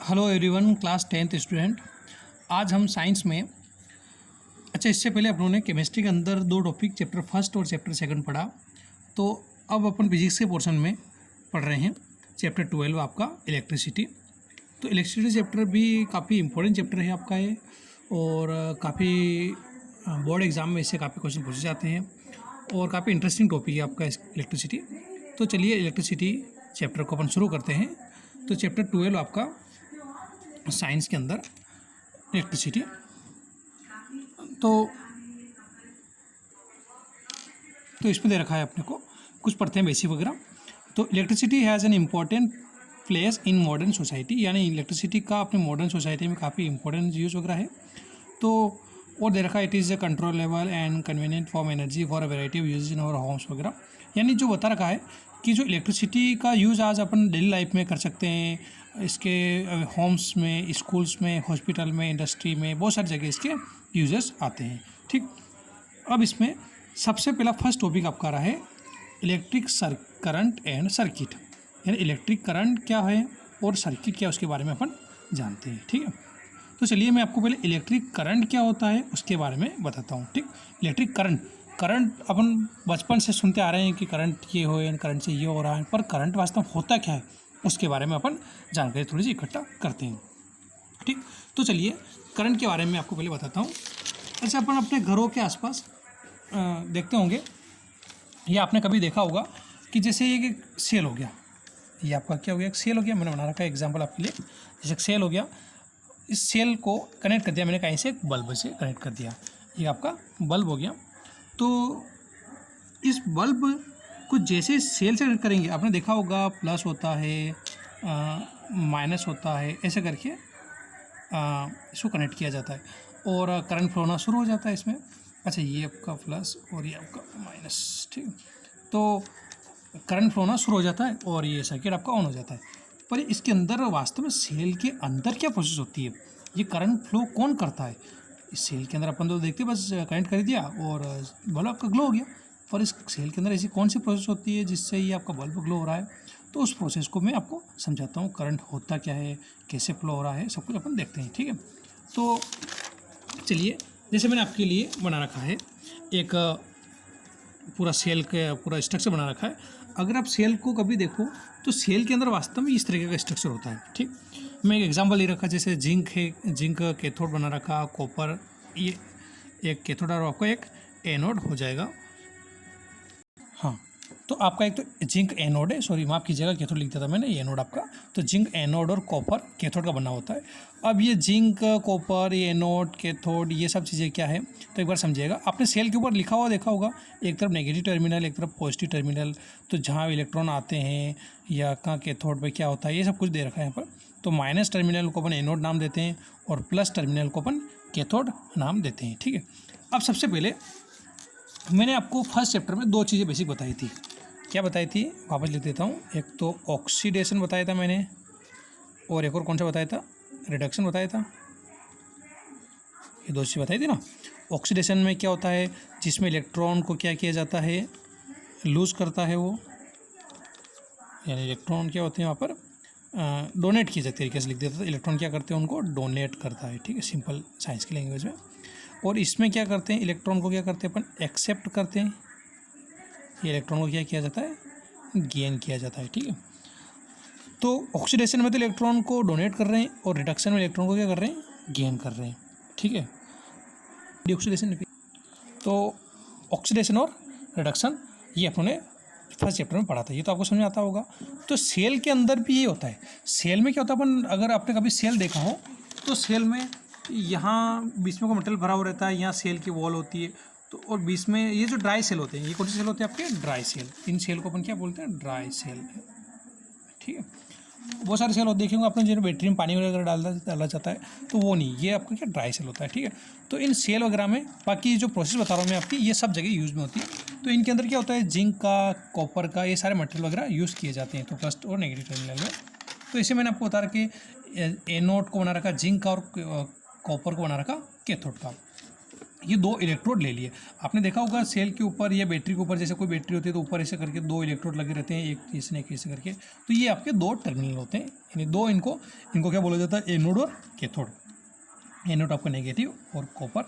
Hello everyone, class 10th student. आज हम science में इससे पहले अपनों ने केमिस्ट्री के अंदर दो टॉपिक चैप्टर फर्स्ट और चैप्टर सेकंड पढ़ा। तो अब अपन फिजिक्स के पोर्शन में पढ़ रहे हैं चैप्टर 12 आपका इलेक्ट्रिसिटी। तो इलेक्ट्रिसिटी चैप्टर भी काफ़ी इंपॉर्टेंट चैप्टर है आपका ये, और काफ़ी बोर्ड एग्ज़ाम में इससे काफ़ी क्वेश्चन पूछे जाते हैं और काफ़ी इंटरेस्टिंग टॉपिक है आपका इलेक्ट्रिसिटी। तो चलिए इलेक्ट्रिसिटी चैप्टर को अपन शुरू करते हैं। तो चैप्टर 12 आपका साइंस के अंदर इलेक्ट्रिसिटी। तो इसमें दे रखा है अपने को, कुछ पढ़ते हैं बेसिक वगैरह। तो electricity has an important place in modern society, यानी इलेक्ट्रिसिटी का अपने मॉडर्न सोसाइटी में काफ़ी इंपॉर्टेंट यूज़ वगैरह है। तो और दे रखा है it is a controllable and convenient form energy for a variety of use in our homes वगैरह। यानी जो बता रखा है कि जो इलेक्ट्रिसिटी का यूज़ आज अपन डेली लाइफ में कर सकते हैं, इसके होम्स में, स्कूल्स में, हॉस्पिटल में, इंडस्ट्री में, बहुत सारी जगह इसके यूजेस आते हैं। ठीक, अब इसमें सबसे पहला फर्स्ट टॉपिक आपका रहा है इलेक्ट्रिक करंट एंड सर्किट, यानी इलेक्ट्रिक करंट क्या है और सर्किट क्या है उसके बारे में अपन जानते हैं। ठीक है, तो चलिए मैं आपको पहले इलेक्ट्रिक करंट क्या होता है उसके बारे में बताता हूँ। ठीक, इलेक्ट्रिक करंट अपन बचपन से सुनते आ रहे हैं कि करंट ये हो, करंट से ये हो रहा है, पर करंट वास्तव में होता क्या है उसके बारे में अपन जानकारी थोड़ी सी इकट्ठा करते हैं। ठीक, तो चलिए करंट के बारे में आपको पहले बताता हूँ। अच्छा, अपन अपने घरों के आसपास देखते होंगे, ये आपने कभी देखा होगा कि जैसे ये सेल हो गया, ये आपका क्या हो गया, एक सेल हो गया। मैंने बना रखा है एग्जाम्पल आपके लिए। जैसे सेल हो गया, इस सेल को कनेक्ट कर दिया मैंने कहीं से, एक बल्ब से कनेक्ट कर दिया, ये आपका बल्ब हो गया। तो इस बल्ब को जैसे सेल से कनेक्ट करेंगे, आपने देखा होगा प्लस होता है, माइनस होता है, ऐसे करके इसको कनेक्ट किया जाता है और करंट फ्लो होना शुरू हो जाता है इसमें। अच्छा, ये आपका प्लस और ये आपका माइनस। ठीक, तो करंट फ्लो होना शुरू हो जाता है और ये सर्किट आपका ऑन हो जाता है। पर इसके अंदर वास्तव में सेल के अंदर क्या प्रोसेस होती है, ये करंट फ्लो कौन करता है? इस सेल के अंदर अपन तो देखते बस कनेक्ट कर दिया और बल्ब आपका ग्लो हो गया, पर इस सेल के अंदर ऐसी कौन सी प्रोसेस होती है जिससे ये आपका बल्ब ग्लो हो रहा है? तो उस प्रोसेस को मैं आपको समझाता हूँ, करंट होता क्या है, कैसे फ्लो हो रहा है, सब कुछ अपन देखते हैं। ठीक है, तो चलिए जैसे मैंने आपके लिए बना रखा है एक पूरा सेल का पूरा स्ट्रक्चर बना रखा है। अगर आप सेल को कभी देखो तो सेल के अंदर वास्तव में इस तरीके का स्ट्रक्चर होता है। ठीक, मैं एक एग्जांपल ले रखा, जैसे जिंक है, जिंक कैथोड बना रखा, कॉपर, ये एक कैथोड और आपका एक एनोड हो जाएगा। हाँ, तो आपका एक तो जिंक एनोड है, सॉरी माफ़ कीजिएगा, कैथोड लिख दिया था मैंने, ये एनोड आपका। तो जिंक एनोड और कॉपर कैथोड का बना होता है। अब ये जिंक, कॉपर, ये एनोड, कैथोड, ये सब चीज़ें क्या है तो एक बार समझिएगा। आपने सेल के ऊपर लिखा हुआ देखा होगा, एक तरफ नेगेटिव टर्मिनल, एक तरफ पॉजिटिव टर्मिनल। तो जहाँ इलेक्ट्रॉन आते हैं या कहाँ कैथोड पर क्या होता है, ये सब कुछ दे रखा है यहाँ पर। तो माइनस टर्मिनल को अपन एनोड नाम देते हैं और प्लस टर्मिनल को अपन कैथोड नाम देते हैं। ठीक है, अब सबसे पहले मैंने आपको फर्स्ट चैप्टर में दो चीज़ें बेसिक बताई थी। क्या बताई थी, वापस लिख देता हूँ। एक तो ऑक्सीडेशन बताया था मैंने, और एक और कौन सा बताया था, रिडक्शन बताया था। ये दो चीज़ बताई थी ना। ऑक्सीडेशन में क्या होता है, जिसमें इलेक्ट्रॉन को क्या किया जाता है, लूज़ करता है वो, यानी इलेक्ट्रॉन क्या होते हैं वहाँ पर डोनेट किए जाते तरीके से लिख देता था। इलेक्ट्रॉन क्या करते हैं, उनको डोनेट करता है। ठीक है, सिंपल साइंस की लैंग्वेज में। और इसमें क्या करते हैं, इलेक्ट्रॉन को क्या करते हैं अपन, एक्सेप्ट करते हैं। ये इलेक्ट्रॉन को क्या किया जाता है, गेन किया जाता है। ठीक है, तो ऑक्सीडेशन में तो इलेक्ट्रॉन को डोनेट कर रहे हैं और रिडक्शन में इलेक्ट्रॉन को क्या कर रहे हैं, गेन कर रहे हैं। ठीक है, ऑक्सीडेशन, तो ऑक्सीडेशन और रिडक्शन ये अपने फर्स्ट चैप्टर में पढ़ा था, ये तो आपको समझ में आता होगा। तो सेल के अंदर भी ये होता है। सेल में क्या होता है, अपन अगर आपने कभी सेल देखा हो तो सेल में यहाँ बीच में को मटेरियल भरा हुआ रहता है, यहाँ सेल की वॉल होती है। तो और बीच में ये जो ड्राई सेल होते हैं, ये कौन से सेल होते हैं आपके, ड्राई सेल। इन सेल को अपन क्या बोलते हैं, ड्राई सेल। ठीक है, बहुत सारे सेल होते देखेंगे आपने, जो बैटरी में पानी वगैरह डाला जाता है, तो वो नहीं, ये आपका क्या ड्राई सेल होता है। ठीक है, तो इन सेल वगैरह में बाकी जो प्रोसेस बता रहा हूँ मैं आपकी, ये सब जगह यूज़ में होती है। तो इनके अंदर क्या होता है, जिंक का, कॉपर का, ये सारे मटेरियल वगैरह यूज़ किए जाते हैं, तो प्लस और नेगेटिव टर्मिनल में। तो इसे मैंने आपको बता रहा कि एनोड को बना रखा जिंक का और कॉपर को बना रखा कैथोड का। ये दो इलेक्ट्रोड ले लिए। आपने देखा होगा सेल के ऊपर या बैटरी के ऊपर, जैसे कोई बैटरी होती है तो ऊपर ऐसे करके दो इलेक्ट्रोड लगे रहते हैं, एक इसने एक ऐसे करके। तो ये आपके दो टर्मिनल होते हैं, यानी दो इनको क्या बोला जाता है, एनोड और कैथोड। एनोड आपका नेगेटिव और कॉपर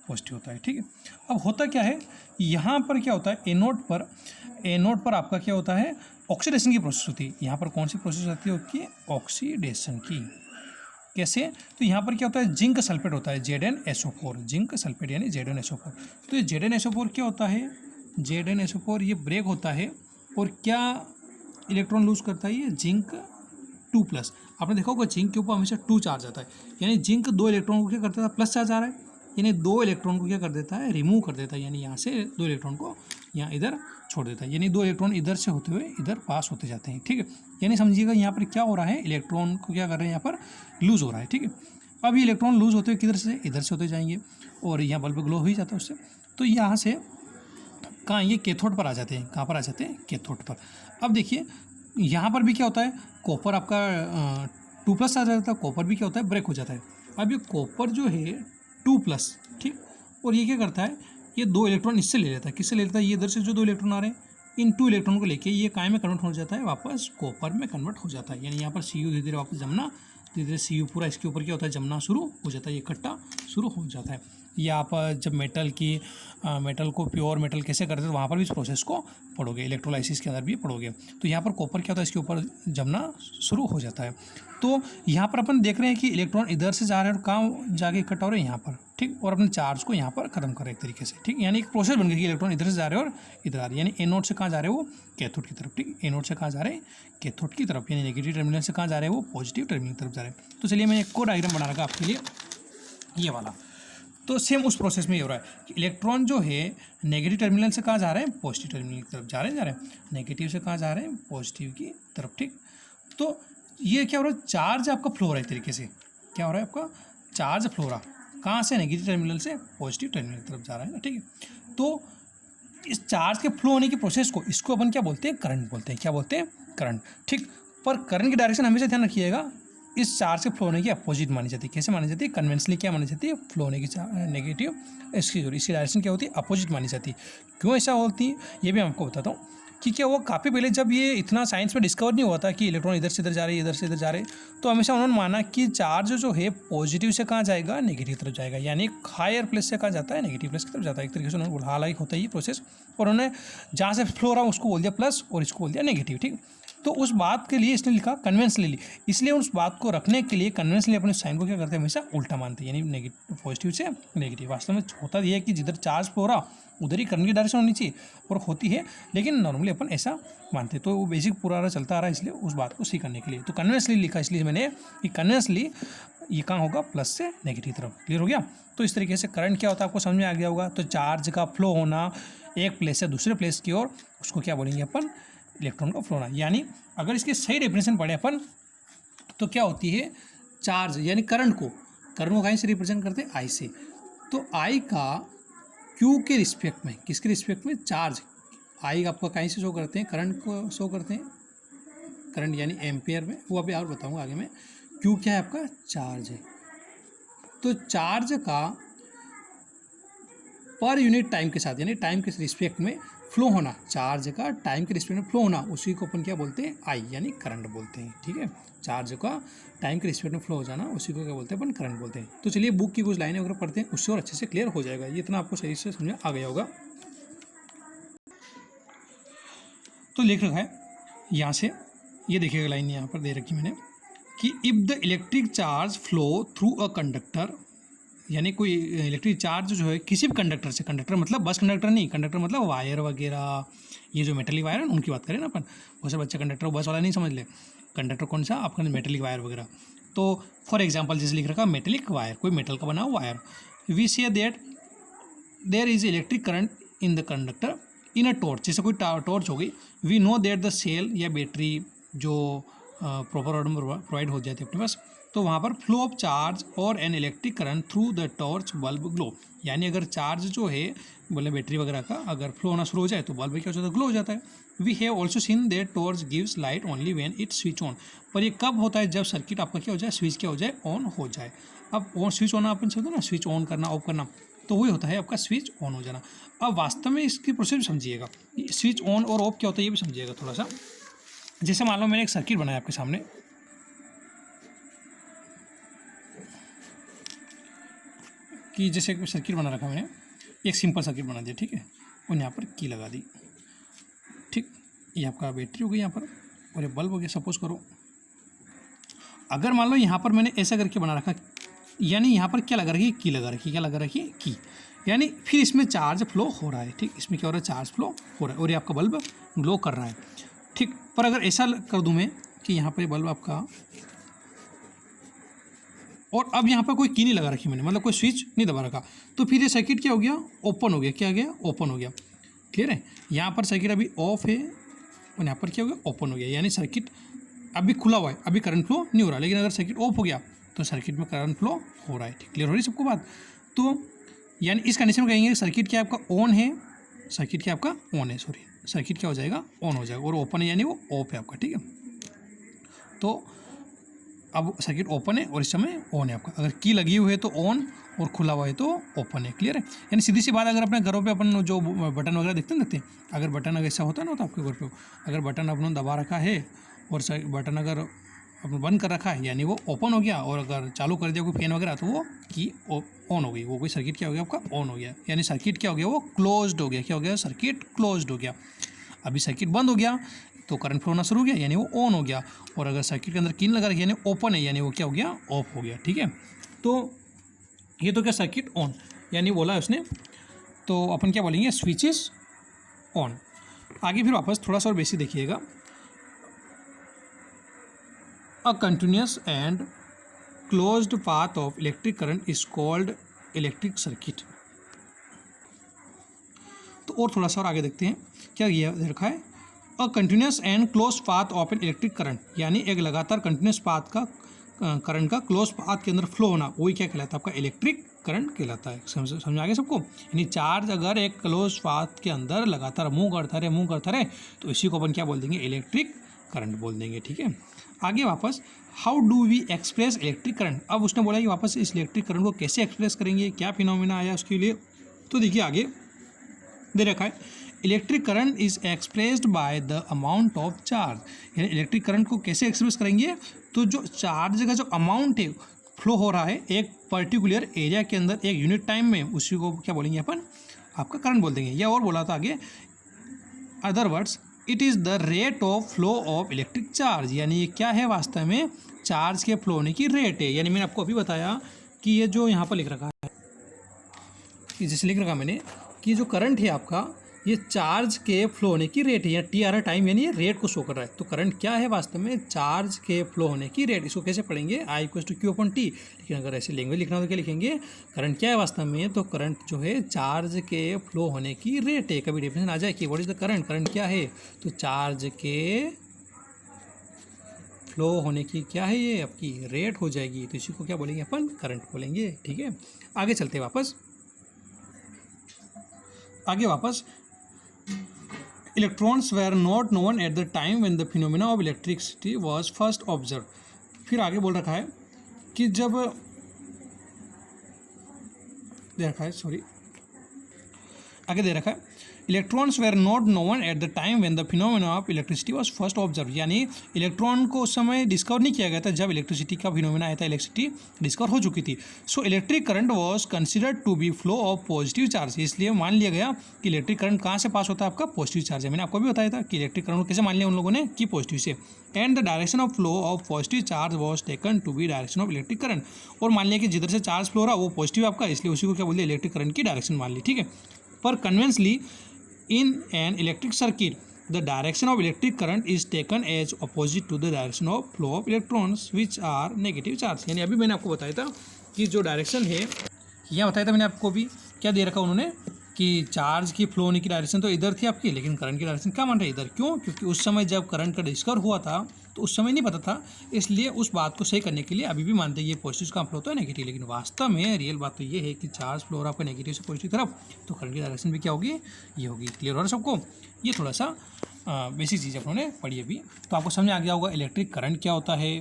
पॉजिटिव होता है, ठीक है। अब होता क्या है, यहाँ पर क्या होता है, एनोड पर आपका क्या होता है, ऑक्सीडेशन की प्रोसेस होती है। यहाँ पर कौन सी प्रोसेस होती है, उसकी ऑक्सीडेशन की। कैसे, तो यहाँ पर क्या होता है, जिंक सल्फेट होता है, ZnSO4, जिंक सल्फेट यानी ZnSO4। तो ये ZnSO4 क्या होता है, ZnSO4 ये ब्रेक होता है और क्या इलेक्ट्रॉन लूज करता है, ये जिंक 2+। आपने देखा होगा जिंक के ऊपर हमेशा 2 चार्ज आता है, यानी जिंक 2 इलेक्ट्रॉन को क्या करता है, प्लस चार्ज आ रहा है, यानी 2 इलेक्ट्रॉन को क्या कर देता है, रिमूव कर देता है, यानी यहाँ से 2 इलेक्ट्रॉन को यहाँ इधर छोड़ देता है, यानी 2 इलेक्ट्रॉन इधर से होते हुए इधर पास होते जाते हैं, ठीक है। यानी समझिएगा यहाँ पर क्या हो रहा है, इलेक्ट्रॉन को क्या कर रहे हैं, यहाँ पर लूज़ हो रहा है, ठीक है। अब ये इलेक्ट्रॉन लूज़ होते हुए किधर से, इधर से होते जाएंगे और यहाँ बल्ब ग्लो हो ही जाता है उससे। तो यहाँ से कहाँ, ये कैथोड पर आ जाते हैं, कहाँ पर आ जाते हैं, कैथोड पर। अब देखिए यहाँ पर भी क्या होता है, कॉपर आपका 2+ आ जाता है, कॉपर भी क्या होता है, ब्रेक हो जाता है। अब ये कॉपर जो है 2+, ठीक, और ये क्या करता है, ये 2 इलेक्ट्रॉन इससे ले लेता है, किससे ले लेता है, ये इधर से जो 2 इलेक्ट्रॉन आ रहे हैं, इन 2 इलेक्ट्रॉन को लेके ये काय में कन्वर्ट हो जाता है, वापस कॉपर में कन्वर्ट हो जाता है। यानी यहाँ पर Cu धीरे धीरे वापस जमना, धीरे धीरे Cu पूरा इसके ऊपर क्या होता है, जमना शुरू हो जाता है, ये इकट्ठा शुरू हो जाता है। या आप जब मेटल को प्योर मेटल कैसे करते हैं, तो वहाँ पर भी इस प्रोसेस को पढ़ोगे, इलेक्ट्रोलाइसिस के अंदर भी पढ़ोगे। तो यहाँ पर कॉपर क्या होता है, इसके ऊपर जमना शुरू हो जाता है। तो यहाँ पर अपन देख रहे हैं कि इलेक्ट्रॉन इधर से जा रहे हैं और कहाँ जाके इकट्ठा हो रहे हैं, यहाँ पर, ठीक, और अपने चार्ज को यहाँ पर खत्म कर रहे हैं एक तरीके से, ठीक। यानी एक प्रोसेस बन गई कि इलेक्ट्रॉन इधर से जा रहे हैं और इधर आ रहे हैं, यानी एनोड से कहाँ जा रहे हैं, वो कैथोड की तरफ, ठीक। एनोड से कहाँ जा रहे हैं, कैथोड की तरफ, यानी नेगेटिव टर्मिनल से कहाँ जा रहे हैं, वो पॉजिटिव टर्मिनल की तरफ जा रहे हैं। तो चलिए मैं एक और डायग्राम बना रखा आपके लिए, ये वाला। तो सेम उस प्रोसेस में ये हो रहा है कि इलेक्ट्रॉन जो है नेगेटिव टर्मिनल से कहाँ जा रहे हैं, पॉजिटिव टर्मिनल की तरफ जा रहे हैं, नेगेटिव से कहाँ जा रहे हैं, पॉजिटिव की तरफ, ठीक। तो ये क्या हो रहा है, चार्ज आपका फ्लो हो रहा है एक तरीके से, क्या हो रहा है, आपका चार्ज फ्लो हो रहा, कहाँ से, नेगेटिव टर्मिनल से पॉजिटिव टर्मिनल की तरफ जा रहा है ना, ठीक है। तो इस चार्ज के फ्लो होने की प्रोसेस को, इसको अपन क्या बोलते हैं, करंट बोलते हैं, क्या बोलते हैं, करंट, ठीक। पर करंट की डायरेक्शन हमेशा ध्यान रखिएगा, इस चार्ज के फ्लो होने की अपोजिट मानी जाती है। कैसे मानी जाती है, कन्वेंशनली क्या मानी जाती है, फ्लो होने की नेगेटिव, इसकी डायरेक्शन क्या होती है, अपोजिट मानी जाती है। क्यों ऐसा होती है, ये भी मैं आपको बताता हूँ कि क्या वो काफ़ी पहले जब ये इतना साइंस में डिस्कवर नहीं हुआ था कि इलेक्ट्रॉन इधर से इधर जा रहे हैं, इधर से इधर जा रहे हैं, तो हमेशा उन्होंने माना कि चार्ज जो है पॉजिटिव से कहाँ जाएगा, नेगेटिव तरफ जाएगा, यानी हायर प्लेस से कहाँ जाता है, नेगेटिव प्लेस की तरफ जाता है, एक तरीके से उन्होंने बोला। हालांकि होता है ये प्रोसेस, और उन्होंने जहाँ से फ्लो रहा उसको बोल दिया प्लस और इसको बोल दिया नेगेटिव, ठीक। तो उस बात के लिए इसने लिखा कन्वेंशनली, इसलिए उस बात को रखने के लिए कन्वेंशनली अपने साइन को क्या करते हैं, हमेशा उल्टा मानते हैं, यानी नेगेटिव पॉजिटिव से नेगेटिव। वास्तव में होता यह है कि जिधर चार्ज फ्लो रहा उधर ही करंट की डायरेक्शन होनी चाहिए, और होती है, लेकिन नॉर्मली अपन ऐसा मानते हैं। तो वो बेसिक पुराना चलता आ रहा है, इसलिए उस बात को सी करने के लिए तो कन्वेंशनली लिखा, इसलिए मैंने कि कन्वेंशनली ये कहाँ होगा, प्लस से नेगेटिव तरफ। क्लियर हो गया। तो इस तरीके से करंट क्या होता है आपको समझ में आ गया होगा। तो चार्ज का फ्लो होना एक प्लेस से दूसरे प्लेस की ओर, उसको क्या बोलेंगे अपन, इलेक्ट्रॉन का फ्लो होना। यानी अगर इसके सही डेफिनेशन पढ़े अपन तो क्या होती है, चार्ज यानी करंट को कहीं से रिप्रेजेंट करते हैं, आई से। तो आई का क्यू के रिस्पेक्ट में, किसके रिस्पेक्ट में, चार्ज। आई आपका कहीं से शो करते हैं, करंट को शो करते हैं, करंट यानी एम्पियर में, वो अभी और बताऊंगा आगे में। क्यू क्या है आपका, चार्ज है। तो चार्ज का पर यूनिट टाइम के साथ, यानी टाइम के रिस्पेक्ट में फ्लो होना, चार्ज का टाइम के रिस्पेक्ट में फ्लो होना, उसी को अपन क्या बोलते हैं, आई यानी करंट बोलते हैं। ठीक है, चार्ज का टाइम के रिस्पेक्ट में फ्लो हो जाना, उसी को क्या बोलते हैं अपन, करंट बोलते हैं। तो चलिए बुक की कुछ लाइनें अगर पढ़ते हैं, उससे और अच्छे से क्लियर हो जाएगा। ये इतना आपको सही से समझ में आ गया होगा। तो लिख रखा है यहाँ से, ये देखिएगा लाइन यहाँ पर दे रखी मैंने कि if the electric charge flow through a conductor, यानी कोई इलेक्ट्रिक चार्ज जो है किसी भी कंडक्टर से, कंडक्टर मतलब बस कंडक्टर नहीं, कंडक्टर मतलब वायर वगैरह, ये जो मेटलिक वायर है उनकी बात करें ना अपन। वैसे बच्चे कंडक्टर बस वाला नहीं समझ ले, कंडक्टर कौन सा आपका, मेटलिक वायर वगैरह। तो फॉर एग्जांपल जैसे लिख रखा मेटलिक वायर, कोई मेटल का बना हुआ wire, we say that there is electric current in the conductor in a torch, जैसे कोई टॉर्च हो गई। We know that the cell या बैटरी जो प्रॉपर ऑर्डर में प्रोवाइड हो जाती है अपने पास, तो वहाँ पर फ्लो ऑफ चार्ज और an electric current through the torch bulb glow, यानी अगर चार्ज जो है बोले बैटरी वगैरह का अगर फ्लो होना शुरू हो जाए तो बल्ब क्या हो जाता है, ग्लो हो जाता है। We have also seen that torch gives light only when it switch on, पर ये कब होता है, जब सर्किट आपका क्या हो जाए, स्विच क्या हो जाए, ऑन हो जाए। अब ऑन स्विच ऑन अपन समझते ना, स्विच ऑन करना ऑफ करना, तो वही होता है आपका स्विच ऑन हो जाना। अब वास्तव में इसकी प्रोसेस समझिएगा, स्विच ऑन और ऑफ क्या होता है ये भी समझिएगा थोड़ा सा। जैसे मान लो मैंने एक सर्किट बनाया आपके सामने, कि जैसे एक सर्किट बना रखा मैंने, एक सिंपल सर्किट बना दिया, ठीक है, और यहाँ पर की लगा दी, ठीक, ये आपका बैटरी हो गई यहाँ पर, और ये बल्ब हो गया। सपोज करो अगर मान लो यहाँ पर मैंने ऐसा करके बना रखा, यानी यहाँ पर क्या लगा रखी, की लगा रखी, क्या लगा रखी, की, यानी फिर इसमें चार्ज फ्लो हो रहा है, ठीक, इसमें क्या हो रहा है, चार्ज फ्लो हो रहा है, और ये आपका बल्ब ग्लो कर रहा है, ठीक। पर अगर ऐसा कर दूं मैं कि यहाँ पर बल्ब आपका, और अब यहाँ पर कोई की नहीं लगा रखी मैंने, मतलब कोई स्विच नहीं दबा रखा, तो फिर ये सर्किट क्या हो गया, ओपन हो गया, क्या हो गया, ओपन हो गया। क्लियर है, यहाँ पर सर्किट अभी ऑफ है और यहाँ पर क्या हो गया, ओपन हो गया, यानी सर्किट अभी खुला हुआ है, अभी करंट फ्लो नहीं हो रहा, लेकिन अगर सर्किट ऑफ हो गया तो सर्किट में करंट फ्लो हो रहा है, ठीक। क्लियर हो रही सबको बात। तो यानी इस कंडीशन में कहेंगे सर्किट क्या आपका ऑन है, सर्किट क्या आपका ऑन है, सॉरी, सर्किट क्या हो जाएगा, ऑन हो जाएगा, और ओपन है यानी वो ऑफ है आपका, ठीक है। तो अब सर्किट ओपन है और इस समय ऑन है आपका, अगर की लगी हुई है तो ऑन और खुला हुआ है तो ओपन है। क्लियर है, यानी सीधी सी बात, अगर अपने घरों पे अपन जो बटन वगैरह देखते हैं, अगर बटन अगर ऐसा होता है ना, तो आपके घर पे अगर बटन अपन दबा रखा है और बटन अगर अपन बंद कर रखा है यानी वो ओपन हो गया, और अगर चालू कर दिया कोई फैन वगैरह तो वो की ऑन हो गई, वो कोई सर्किट क्या हो गया आपका, ऑन हो गया, यानी सर्किट क्या हो गया, वो क्लोज्ड हो गया, क्या हो गया, सर्किट क्लोज्ड हो गया। अभी सर्किट बंद हो गया तो करंट फ्लो होना शुरू हो गया, यानी वो ऑन हो गया, और अगर सर्किट के अंदर कीन लगा रही यानी ओपन है, यानी वो क्या हो गया, ऑफ हो गया, ठीक है। तो ये तो क्या सर्किट ऑन यानी बोला है उसने, तो अपन क्या बोलेंगे, स्विच इज ऑन। आगे फिर वापस थोड़ा सा और बेसिक देखिएगा, a continuous and closed path of electric current is called electric circuit. तो और थोड़ा सा और आगे देखते हैं क्या ये रखा है, a continuous and close path of N electric current, यानी एक लगातार कंटिन्यूस पाथ का करंट का क्लोज पाथ के अंदर फ्लो होना, वही क्या कहलाता है, आपका इलेक्ट्रिक करंट कहलाता है। समझ आ गया सबको, यानी चार्ज अगर एक क्लोज पाथ के अंदर लगातार मूव करता रहे तो इसी को अपन क्या बोल देंगे, इलेक्ट्रिक करंट बोल देंगे, ठीक है। आगे वापस, how do we express electric current, अब उसने बोला कि वापस इस इलेक्ट्रिक करंट को कैसे एक्सप्रेस करेंगे, क्या फिनोमेना आया उसके लिए। तो देखिए आगे दे रखा है, electric current is expressed by the amount of charge, यानी इलेक्ट्रिक करंट को कैसे एक्सप्रेस करेंगे, तो जो चार्ज का जो अमाउंट है फ्लो हो रहा है एक पर्टिकुलर एरिया के अंदर एक यूनिट टाइम में, उसी को क्या बोलेंगे अपन, आपका करंट बोल देंगे। या और बोला था आगे, other words it is the rate of flow of electric charge, यानी ये क्या है, वास्तव में चार्ज के फ्लो होने की रेट है। यानी मैंने आपको अभी बताया कि ये जो यहाँ पर लिख रखा है, कि जैसे लिख रखा मैंने कि जो करंट है आपका, ये चार्ज के फ्लो होने की रेट है, या टी आर टाइम, यानी ये रेट को शो कर रहा है। तो करंट क्या है, वास्तव में चार्ज के फ्लो होने की रेट। इसको कैसे पढ़ेंगे, I equals to Q upon T, लेकिन अगर ऐसे लैंग्वेज लिखना हो तो क्या लिखेंगे, करंट क्या है वास्तव में, तो करंट जो है चार्ज के फ्लो होने की रेट है। कभी डिफिनेशन आ जाए कि what is the current, current क्या है, तो चार्ज के फ्लो होने की क्या है, ये आपकी रेट हो जाएगी, तो इसी को क्या बोलेंगे अपन, करंट बोलेंगे, ठीक है। आगे चलते वापस, electrons were not known at the time when the phenomena of electricity was first observe. फिर आगे बोल रखा है कि जब दे रखा है, सॉरी, आगे दे रखा है, electrons were not known at the time when the phenomena of electricity was first observe, यानी इलेक्ट्रॉन को उस समय डिस्कवर नहीं किया गया था जब इलेक्ट्रिसिटी का फिनोमेना आया था, इलेक्ट्रिसिटी डिस्कवर हो चुकी थी। So electric current was considered to be flow of positive charge, इसलिए मान लिया गया कि इलेक्ट्रिक करंट कहाँ से पास होता है, आपका पॉजिटिव चार्ज है। मैंने आपको भी बताया था कि इलेक्ट्रिक करंट कैसे मान लिया उन लोगों ने, कि पॉजिटिव से, and the direction of flow of positive charge was taken to be direction of electric current, और मान लिया कि जिधर से चार्ज फ्लो हो रहा वो पॉजिटिव आपका, इसलिए उसी को क्या बोल दिया, इलेक्ट्रिक करंट की डायरेक्शन मान ली, ठीक है। पर कन्वेंसली in an electric circuit the direction of electric current is taken as opposite to the direction of flow of electrons which are negative charge, यानी अभी मैंने आपको बताया था कि जो डायरेक्शन है, यहाँ बताया था मैंने आपको भी, क्या दे रखा उन्होंने कि चार्ज की फ्लो होने की डायरेक्शन तो इधर थी आपकी, लेकिन करंट की डायरेक्शन क्या मान रहे इधर, क्यों, क्योंकि उस समय जब करंट का डिस्कवर हुआ था तो उस समय नहीं पता था, इसलिए उस बात को सही करने के लिए अभी भी मानते हैं ये पॉजिटिव का फ्लो होता है नेगेटिव, लेकिन वास्तव में रियल बात तो ये है कि चार्ज फ्लो हो रहा है आपका नेगेटिव से पॉजिटिव तरफ, तो करंट की डायरेक्शन भी क्या होगी, ये होगी। क्लियर हो रहा है सबको, ये थोड़ा सा बेसिक चीज़ अपनों पढ़ी अभी, तो आपको समझ आ गया होगा इलेक्ट्रिक करंट क्या होता है,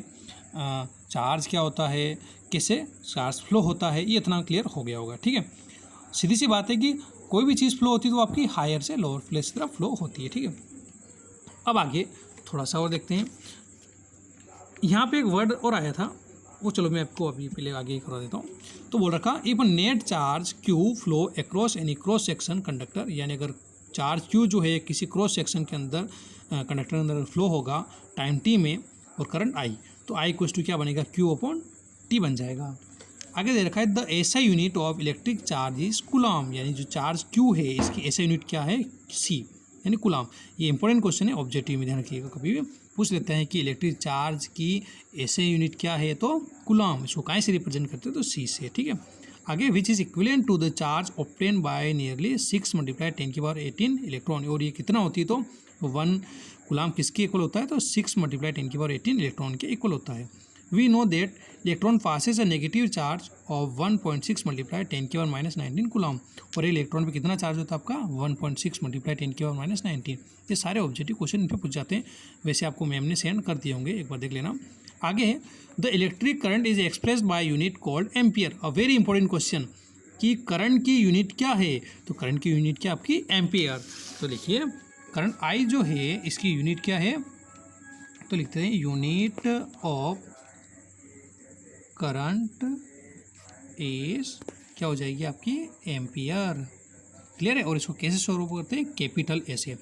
चार्ज क्या होता है, कैसे चार्ज फ्लो होता है, ये इतना क्लियर हो गया होगा, ठीक है। सीधी सी बात है कि कोई भी चीज़ फ्लो होती है तो आपकी हायर से लोअर प्लेस की तरफ फ्लो होती है, ठीक है। अब आगे थोड़ा सा और देखते हैं। यहाँ पे एक वर्ड और आया था, वो चलो मैं आपको अभी पहले आगे ही करवा देता हूँ। तो बोल रखा if net charge Q flow across any cross section conductor, यानी अगर चार्ज क्यू जो है किसी क्रॉस सेक्शन के अंदर कंडक्टर के अंदर फ्लो होगा टाइम टी में और करंट आई, तो आई इक्वल्स टू क्या बनेगा, क्यू अपॉन टी बन जाएगा। आगे दे रखा है the SI unit of electric charge is coulomb, यानी जो चार्ज क्यू है इसकी एसआई यूनिट क्या है, सी यानी कूलम। ये इंपॉर्टेंट क्वेश्चन है, ऑब्जेक्टिव में ध्यान रखिएगा, कभी भी पूछ लेते हैं कि इलेक्ट्रिक चार्ज की एसआई यूनिट क्या है, तो कूलम। इसको काहे से रिप्रेजेंट करते हैं, तो सी से, ठीक है। आगे which is equivalent to the charge obtain by nearly 6 × 10⁻18 electron, और ये कितना होती है, तो 1 कूलम किसके इक्वल होता है, तो 6 × 10⁻18 इलेक्ट्रॉन के इक्वल होता है। We know that electron passes a negative charge of 1.6 × 10⁻19 coulomb, और इलेक्ट्रॉन पे कितना चार्ज होता है आपका, 1.6 × 10⁻19। ये सारे ऑब्जेक्टिव क्वेश्चन इन पर पूछ जाते हैं, वैसे आपको मैम ने सेंड कर दिए होंगे, एक बार देख लेना। आगे है the electric current is expressed by unit called ampere, a very important question कि करंट की यूनिट क्या है, तो करंट की यूनिट क्या आपकी एम्पियर। तो लिखिए करंट आई जो है इसकी यूनिट क्या है, तो लिखते हैं यूनिट ऑफ करंट इज क्या हो जाएगी आपकी, एम्पियर। क्लियर है। और इसको कैसे स्वरूप करते हैं, कैपिटल ए से।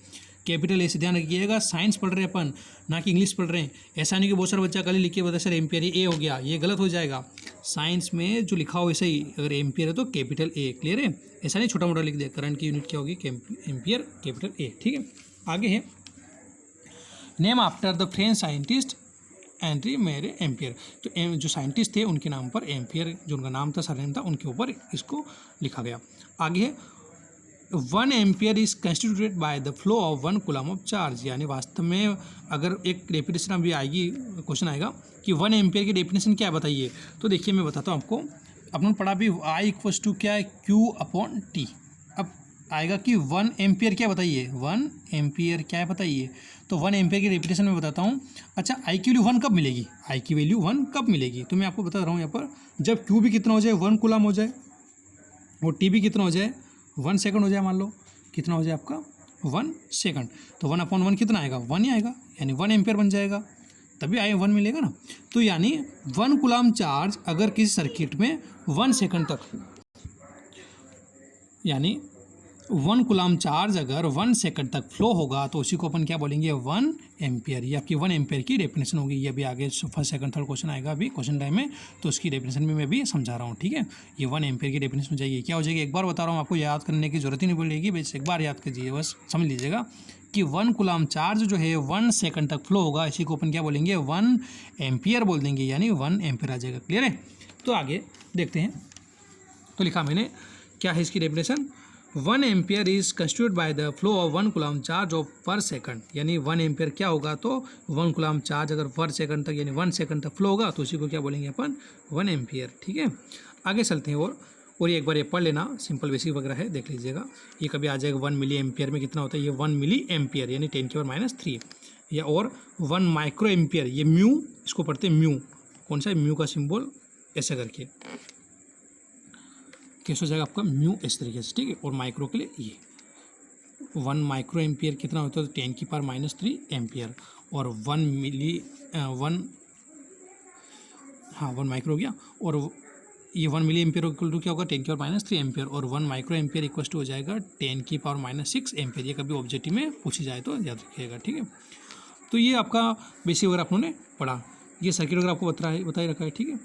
कैपिटल ए से ध्यान रखिएगा, साइंस पढ़ रहे हैं अपन, ना कि इंग्लिश पढ़ रहे हैं। ऐसा नहीं कि बहुत सारा बच्चा कल लिख के बता सर एम्पियर ए हो गया, ये गलत हो जाएगा। साइंस में जो लिखा हो वैसे ही, अगर एम्पियर है तो कैपिटल ए। क्लियर है, ऐसा नहीं छोटा मोटा लिख दिया। करंट की यूनिट क्या होगी, एम्पियर, कैपिटल ए, ठीक है। आगे है name after the French scientist entry मेरे एम्पियर, तो जो साइंटिस्ट थे उनके नाम पर एम्पियर, जो उनका नाम था, सरनेम था, उनके ऊपर इसको लिखा गया। आगे है 1 ampere is constituted by the flow of 1 coulomb of charge, यानी वास्तव में अगर एक डेफिनेशन अभी आएगी, क्वेश्चन आएगा कि 1 एम्पियर की डेफिनेशन क्या है बताइए, तो देखिए मैं बताता हूँ आपको। अपन पढ़ा भी आई इक्वल्स टू क्या है, क्यू अपॉन टी। अब आएगा कि 1 एम्पियर क्या बताइए, 1 एम्पियर क्या है बताइए, तो 1 एम्पियर की डेफिनेशन में बताता हूँ। अच्छा आई की वैल्यू 1 कब मिलेगी, आई की वैल्यू 1 कब मिलेगी, तो मैं आपको बता रहा हूँ यहाँ पर, जब क्यू भी कितना हो जाए, 1 कूलम हो जाए, और टी भी कितना हो जाए, 1 सेकंड हो जाए। मान लो कितना हो जाए आपका, 1 सेकंड, तो 1/1 कितना आएगा, 1 ही आएगा, यानी 1 एम्पियर बन जाएगा, तभी आई 1 मिलेगा ना। तो यानी 1 कूलम चार्ज अगर किसी सर्किट में 1 सेकंड तक, यानी 1 कूलम चार्ज अगर 1 सेकंड तक फ्लो होगा तो उसी को अपन क्या बोलेंगे, 1 एम्पियर। ये आपकी 1 एम्पियर की डेफिनेशन होगी। ये अभी आगे फर्स्ट सेकंड थर्ड क्वेश्चन आएगा अभी क्वेश्चन टाइम में, तो उसकी डेफिनेशन में मैं भी समझा रहा हूँ, ठीक है। ये 1 एम्पियर की डेफिनेशन हो जाएगी, क्या हो जाएगी, एक बार बता रहा हूँ आपको, याद करने की जरूरत ही नहीं पड़ेगी, बस एक बार याद कीजिए, बस समझ लीजिएगा कि 1 कूलम चार्ज जो है 1 सेकंड तक फ्लो होगा, इसी को अपन क्या बोलेंगे, 1 एम्पियर बोल देंगे, यानी 1 एम्पियर आ जाएगा। क्लियर है। तो आगे देखते हैं, तो लिखा मैंने क्या है इसकी definition, 1 ampere is constituted by the flow of 1 coulomb charge of पर सेकंड, यानी 1 एम्पियर क्या होगा, तो 1 कूलम चार्ज अगर पर सेकंड तक, यानी 1 सेकंड तक फ्लो होगा तो उसी को क्या बोलेंगे अपन, 1 एम्पियर, ठीक है। आगे चलते हैं और ये एक बार ये पढ़ लेना, सिंपल बेसिक वगैरह है, देख लीजिएगा। ये कभी आ जाएगा 1 मिली एम्पियर में कितना होता है, ये 1 मिली एम्पियर यानी 10⁻³ या और 1 माइक्रो एम्पियर, ये म्यू, इसको पढ़ते हैं म्यू, कौन सा म्यू का सिंबल ऐसे करके, कैसे हो जाएगा आपका म्यू इस तरीके से, ठीक है। और माइक्रो के लिए ये 1 माइक्रो एम्पियर कितना होता है, तो 10⁻³ एम्पियर, और 1 माइक्रो हो गया, और ये 1 मिली एम्पियर इक्वल टू क्या होगा, 10⁻³ एम्पियर, और 1 माइक्रो एम्पियर इक्वल टू हो जाएगा 10⁻6 एम्पियर। ये कभी ऑब्जेक्टिव में पूछी जाए तो याद रखिएगा, ठीक है। तो ये आपका बेसिक वगैरह आपने पढ़ा, ये सर्किट वगैरह आपको बताई रखा है, ठीक है।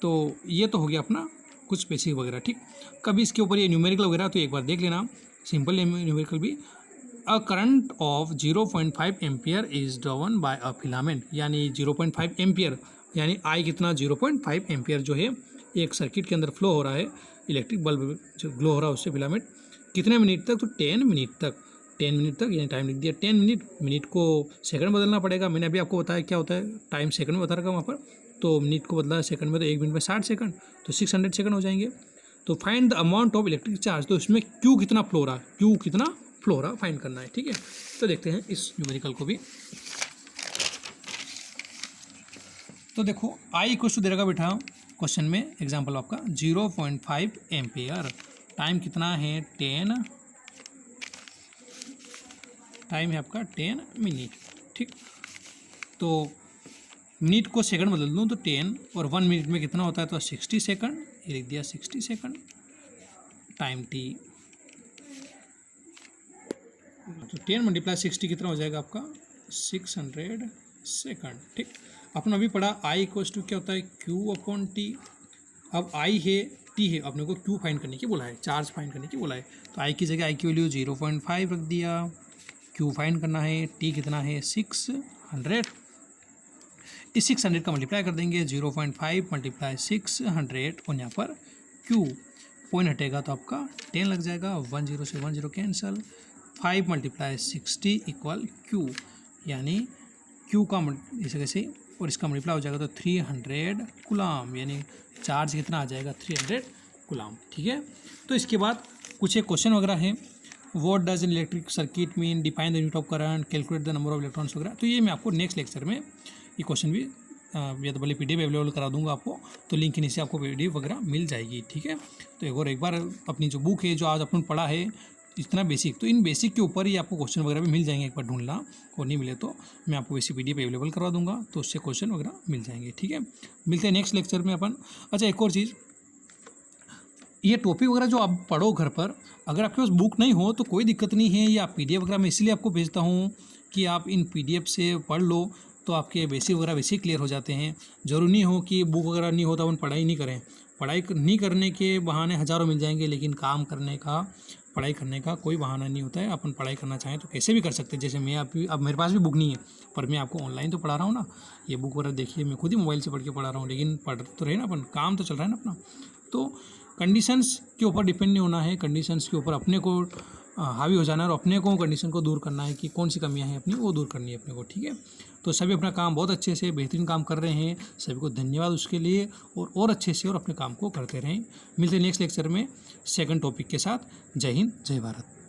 तो ये तो हो गया अपना कुछ बेसिक वगैरह, ठीक। कभी इसके ऊपर ये न्यूमेरिकल वगैरह तो एक बार देख लेना, सिंपल न्यूमेरिकल भी। A current of 0.5 ampere is drawn by a filament, यानी 0.5 एम्पियर यानी आई कितना, 0.5 एम्पियर जो है एक सर्किट के अंदर फ्लो हो रहा है, इलेक्ट्रिक बल्ब जो ग्लो हो रहा है उससे फिलामेंट, कितने मिनट तक, तो 10 मिनट तक, 10 मिनट तक, यानी टाइम लिख दिया 10 मिनट, मिनट को सेकंड बदलना पड़ेगा, मैंने अभी आपको बताया क्या होता है, टाइम सेकंड में बता रखा वहाँ पर, तो मिनट को बदला सेकंड में, तो 1 मिनट में 60 सेकंड, तो 600 सेकंड हो जाएंगे। तो find the amount of electric charge, तो इसमें क्यू कितना फ्लो रहा, क्यू कितना फ्लो रहा फाइंड करना है, ठीक है। तो देखते हैं इस न्यूमेरिकल को भी। तो देखो आई इक्वल टू दे रखा बेटा क्वेश्चन में एग्जाम्पल आपका 0.5 एम्पियर, टाइम कितना है 10, टाइम है आपका 10 मिनट। ठीक, तो मिनट को सेकंड बदल दूँ तो 10, और 1 मिनट में कितना होता है तो 60 सेकंड, ये लिख दिया 60 सेकंड। टाइम टी, तो 10 मल्टीप्लाई 60 कितना हो जाएगा आपका 600 सेकंड। ठीक, अपने अभी पढ़ा आई इक्वल्स टू क्या होता है Q अपॉन टी। अब आई है टी है, अपने को Q फाइंड करने की बोला है, चार्ज फाइंड करने की बोला है, तो आई की जगह आई की वैल्यू 0.5 रख दिया। Q फाइंड करना है, टी कितना है 600, इस 600 का मल्टीप्लाई कर देंगे, 0.5 मल्टीप्लाई 600 और यहाँ पर Q पॉइंट हटेगा तो आपका 10 लग जाएगा, 10 से 10 कैंसल, 5 मल्टीप्लाई 60 इक्वल Q, यानी Q का इसे कैसे और इसका मल्टीप्लाई हो जाएगा तो 300 कूलम, यानी चार्ज कितना आ जाएगा 300 कूलम। ठीक है, तो इसके बाद कुछ एक क्वेश्चन वगैरह है, what does an electric circuit mean, define the unit of current, calculate the number of electrons वगैरह। तो ये मैं आपको नेक्स्ट लेक्चर में ये क्वेश्चन भी या तो भले PDF अवेलेबल करा दूंगा आपको, तो लिंक के नीचे आपको PDF वगैरह मिल जाएगी। ठीक है, तो एक बार अपनी जो बुक है जो आज अपन पढ़ा है इतना बेसिक, तो इन बेसिक के ऊपर ही आपको क्वेश्चन वगैरह भी मिल जाएंगे, एक बार ढूंढना, और नहीं मिले तो मैं आपको वैसे PDF अवेलेबल करवा दूंगा, तो उससे क्वेश्चन वगैरह मिल जाएंगे। ठीक है, मिलते हैं नेक्स्ट लेक्चर में अपन। अच्छा, एक और चीज़, ये टॉपिक वगैरह जो आप पढ़ो घर पर, अगर आपके पास बुक नहीं हो तो कोई दिक्कत नहीं है, या PDF वगैरह मैं इसलिए आपको भेजता हूँ कि आप इन PDF से पढ़ लो, तो आपके बेसिक वगैरह वैसे ही क्लियर हो जाते हैं। जरूरी नहीं हो कि बुक वगैरह नहीं हो तो अपन पढ़ाई नहीं करें, पढ़ाई नहीं करने के बहाने हज़ारों मिल जाएंगे, लेकिन काम करने का, पढ़ाई करने का कोई बहाना नहीं होता है। अपन पढ़ाई करना चाहें तो कैसे भी कर सकते हैं, जैसे मैं अब मेरे पास भी बुक नहीं है, पर मैं आपको ऑनलाइन तो पढ़ा रहा हूँ ना, ये बुक वगैरह देखिए, मैं खुद ही मोबाइल से पढ़ के पढ़ा रहा हूँ, लेकिन पढ़ तो रहे ना अपन, काम तो चल रहा है ना अपना। तो कंडीशंस के ऊपर डिपेंड नहीं होना है, कंडीशंस के ऊपर अपने को हावी हो जाना है, और अपने को कंडीशन को दूर करना है कि कौन सी कमियां हैं अपनी, वो दूर करनी है अपने को। ठीक है, तो सभी अपना काम बहुत अच्छे से बेहतरीन काम कर रहे हैं, सभी को धन्यवाद उसके लिए, और अच्छे से और अपने काम को करते रहें। मिलते हैं नेक्स्ट लेक्चर में सेकंड टॉपिक के साथ। जय हिंद, जय भारत।